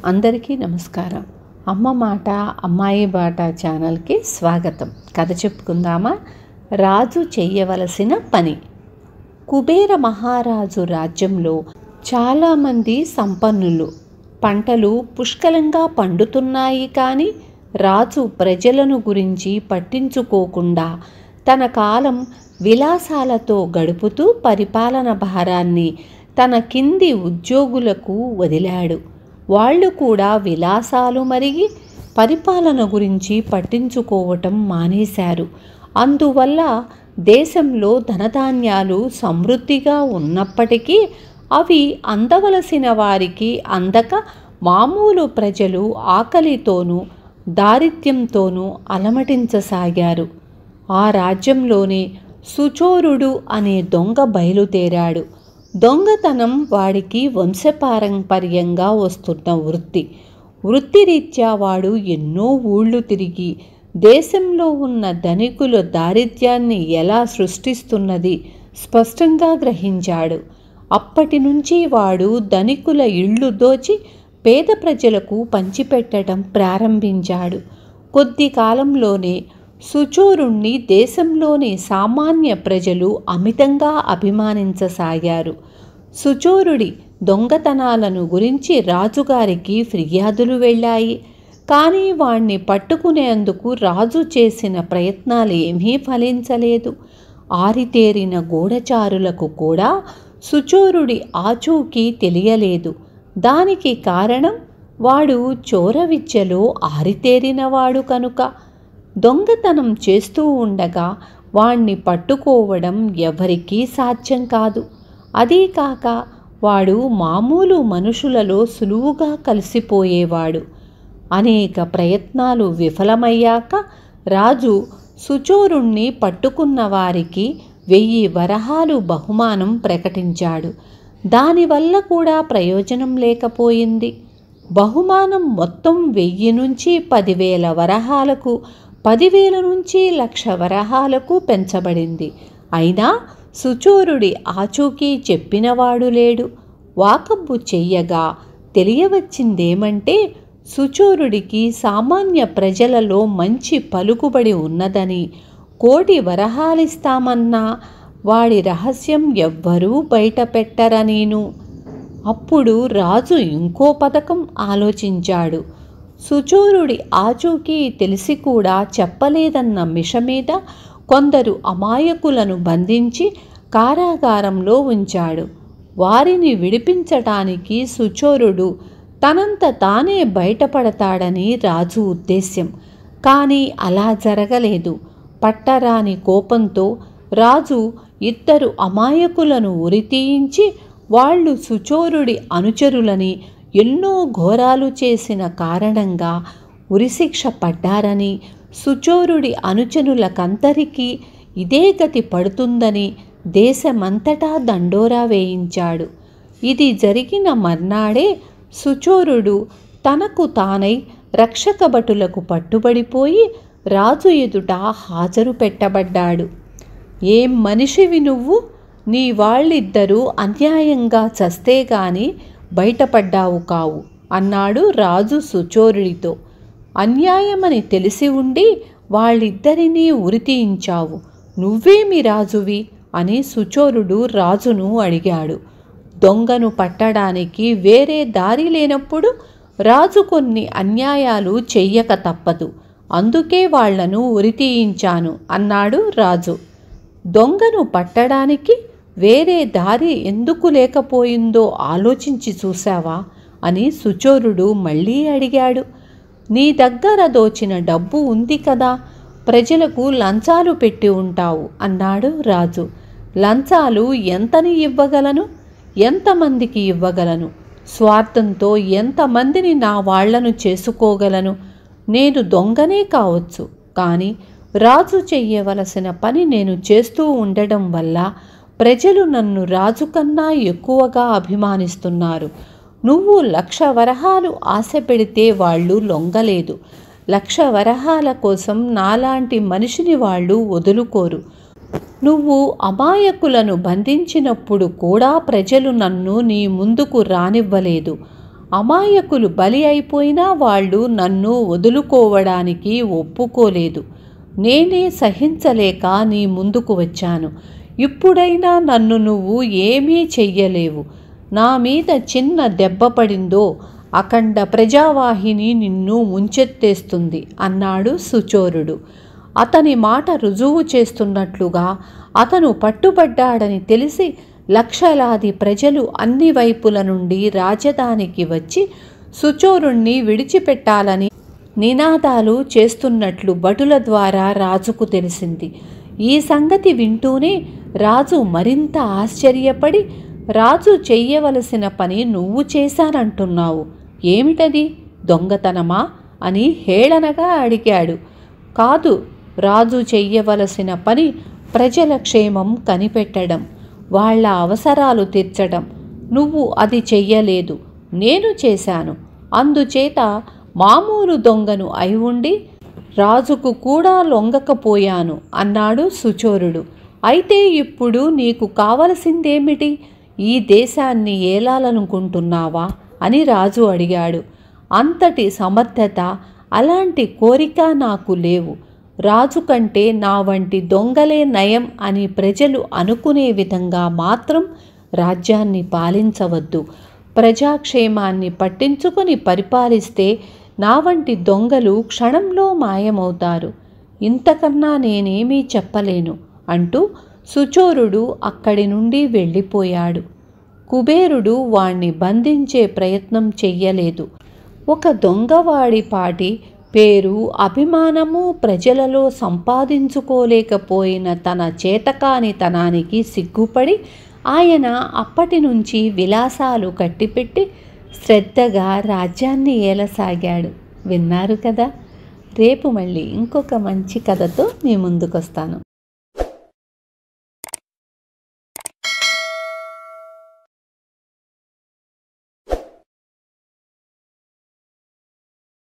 అందరికీ నమస్కారం. అమ్మ మాట అమ్మాయి బాట ఛానల్కి స్వాగతం. కథ చెప్పుకుందామా? రాజు చెయ్యవలసిన పని. కుబేర మహారాజు రాజ్యంలో చాలామంది సంపన్నులు. పంటలు పుష్కలంగా పండుతున్నాయి, కానీ రాజు ప్రజలను గురించి పట్టించుకోకుండా తన కాలం విలాసాలతో గడుపుతూ పరిపాలన భారాన్ని తన కింది ఉద్యోగులకు వదిలాడు. వాళ్ళు కూడా విలాసాలు మరిగి పరిపాలన గురించి పట్టించుకోవటం మానేశారు. అందువల్ల దేశంలో ధనధాన్యాలు సమృద్ధిగా ఉన్నప్పటికీ అవి అందవలసిన వారికి అందక మామూలు ప్రజలు ఆకలితోనూ దారిద్ర్యంతోనూ అలమటించసాగారు. ఆ రాజ్యంలోనే సుచోరుడు అనే దొంగ బయలుదేరాడు. దొంగతనం వాడికి వంశపారంపర్యంగా వస్తున్న వృత్తిరీత్యా వాడు ఎన్నో ఊళ్ళు తిరిగి దేశంలో ఉన్న ధనికుల దారిద్ర్యాన్ని ఎలా సృష్టిస్తున్నది స్పష్టంగా గ్రహించాడు. అప్పటి నుంచి వాడు ధనికుల ఇళ్ళు దోచి పేద ప్రజలకు పంచిపెట్టడం ప్రారంభించాడు. కొద్ది కాలంలోనే సుచోరుణ్ణి దేశంలోని సామాన్య ప్రజలు అమితంగా అభిమానించసాగారు. సుచోరుడి దొంగతనాలను గురించి రాజుగారికి ఫిర్యాదులు వెళ్ళాయి. కానీ వాణ్ణి పట్టుకునేందుకు రాజు చేసిన ప్రయత్నాలు ఏమీ ఫలించలేదు. ఆరితేరిన గూఢచారులకు కూడా సుచోరుడి ఆచూకీ తెలియలేదు. దానికి కారణం వాడు చోరవిద్యలో ఆరితేరినవాడు కనుక. దొంగతనం చేస్తూ ఉండగా వాణ్ణి పట్టుకోవడం ఎవరికీ సాధ్యం కాదు. అదీకాక వాడు మామూలు మనుషులలో సులువుగా కలిసిపోయేవాడు. అనేక ప్రయత్నాలు విఫలమయ్యాక రాజు సుచోరుణ్ణి పట్టుకున్న వారికి 1000 వరహాలు బహుమానం ప్రకటించాడు. దానివల్ల కూడా ప్రయోజనం లేకపోయింది. బహుమానం మొత్తం 1000 నుంచి 10,000 వరహాలకు, 10,000 నుంచి 1,00,000 వరహాలకు పెంచబడింది. అయినా సుచోరుడి ఆచూకీ చెప్పినవాడు లేడు. వాకబ్బు చెయ్యగా తెలియవచ్చిందేమంటే సుచోరుడికి సామాన్య ప్రజలలో మంచి పలుకుబడి ఉన్నదని, 1,00,000 వరహాలిస్తామన్నా వాడి రహస్యం ఎవ్వరూ బయట పెట్టరనీను. అప్పుడు రాజు ఇంకో పథకం ఆలోచించాడు. సుచోరుడి ఆచూకీ తెలిసి కూడా చెప్పలేదన్న మిషమీద కొందరు అమాయకులను బంధించి కారాగారంలో ఉంచాడు. వారిని విడిపించటానికి సుచోరుడు తనంత తానే బయటపడతాడని రాజు ఉద్దేశ్యం. కానీ అలా జరగలేదు. పట్టరాని కోపంతో రాజు 2 అమాయకులను ఉరితీయించి వాళ్ళు సుచోరుడి అనుచరులని, ఎన్నో ఘోరాలు చేసిన కారణంగా ఉరిశిక్ష పడ్డారని, సుచోరుడి అనుచరులకందరికీ ఇదే గతి పడుతుందని దేశమంతటా దండోరా వేయించాడు. ఇది జరిగిన మర్నాడే సుచోరుడు తనకు తానై రక్షక భటులకు పట్టుబడిపోయి రాజు ఎదుట హాజరు పెట్టబడ్డాడు. ఏం మనిషివి నువ్వు? నీ వాళ్ళిద్దరూ అన్యాయంగా చస్తే గాని బయటపడ్డావు కావు అన్నాడు రాజు సుచోరుడితో. అన్యాయమని తెలిసి ఉండి వాళ్ళిద్దరినీ ఉరితీయించావు, నువ్వేమి రాజువి అని సుచోరుడు రాజును అడిగాడు. దొంగను పట్టడానికి వేరే దారి లేనప్పుడు రాజు కొన్ని అన్యాయాలు చెయ్యక తప్పదు, అందుకే వాళ్లను ఉరితీయించాను అన్నాడు రాజు. దొంగను పట్టడానికి వేరే దారి ఎందుకు లేకపోయిందో ఆలోచించి చూశావా అని సుచోరుడు మళ్ళీ అడిగాడు. నీ దగ్గర దోచిన డబ్బు ఉంది కదా, ప్రజలకు లంచాలు పెట్టి ఉంటావు అన్నాడు రాజు. లంచాలు ఎంతని ఇవ్వగలను? ఎంతమందికి ఇవ్వగలను? స్వార్థంతో ఎంతమందిని నా వాళ్లను చేసుకోగలను? నేను దొంగనే కావచ్చు, కానీ రాజు చెయ్యవలసిన పని నేను చేస్తూ ఉండడం వల్ల ప్రజలు నన్ను రాజు కన్నా ఎక్కువగా అభిమానిస్తున్నారు. నువ్వు 1,00,000 వరహాలు ఆశ పెడితే వాళ్ళు లొంగలేదు. 1,00,000 వరహాల కోసం నాలాంటి మనిషిని వాళ్ళు వదులుకోరు. నువ్వు అమాయకులను బంధించినప్పుడు కూడా ప్రజలు నన్ను నీ ముందుకు రానివ్వలేదు. అమాయకులు బలి అయిపోయినా వాళ్ళు నన్ను వదులుకోవడానికి ఒప్పుకోలేదు. నేనే సహించలేక నీ ముందుకు వచ్చాను. ఇప్పుడైనా నన్ను నువ్వు ఏమీ చెయ్యలేవు. నా మీద చిన్న దెబ్బ పడిందో అఖండ ప్రజావాహిని నిన్ను ముంచెత్తేస్తుంది అన్నాడు సుచోరుడు. అతని మాట రుజువు చేస్తున్నట్లుగా అతను పట్టుబడ్డాడని తెలిసి లక్షలాది ప్రజలు అన్ని వైపుల నుండి రాజధానికి వచ్చి సుచోరుణ్ణి విడిచిపెట్టాలని నినాదాలు చేస్తున్నట్లు భటుల ద్వారా రాజుకు తెలిసింది. ఈ సంగతి వింటూనే రాజు మరింత ఆశ్చర్యపడి, రాజు చెయ్యవలసిన పని నువ్వు చేశానంటున్నావు, ఏమిటది, దొంగతనమా అని హేళనగా అడిగాడు. కాదు, రాజు చెయ్యవలసిన పని ప్రజల క్షేమం కనిపెట్టడం, వాళ్ళ అవసరాలు తీర్చడం. నువ్వు అది చెయ్యలేదు, నేను చేశాను. అందుచేత మామూలు దొంగను అయి ఉండి రాజుకు కూడా లొంగకపోయాను అన్నాడు సుచోరుడు. అయితే ఇప్పుడు నీకు కావలసిందేమిటి? ఈ దేశాన్ని ఏలాలనుకుంటున్నావా అని రాజు అడిగాడు. అంతటి సమర్థత, అలాంటి కోరిక నాకు లేవు. రాజు కంటే నా వంటి దొంగలే నయం అని ప్రజలు అనుకునే విధంగా మాత్రం రాజ్యాన్ని పాలించవద్దు. ప్రజాక్షేమాన్ని పట్టించుకొని పరిపాలిస్తే నా వంటి దొంగలు క్షణంలో మాయమవుతారు. ఇంతకన్నా నేనేమీ చెప్పలేను అంటూ సుచోరుడు అక్కడి నుండి వెళ్ళిపోయాడు. కుబేరుడు వాణ్ణి బంధించే ప్రయత్నం చెయ్యలేదు. ఒక దొంగవాడి పాటి పేరు, అభిమానము ప్రజలలో సంపాదించుకోలేకపోయిన తన చేతకానితనానికి సిగ్గుపడి ఆయన అప్పటి నుంచి విలాసాలు కట్టిపెట్టి శ్రద్ధగా రాజ్యాన్ని ఏలసాగాడు. విన్నారు కదా. రేపు మళ్ళీ ఇంకొక మంచి కథతో మీ ముందుకొస్తాను.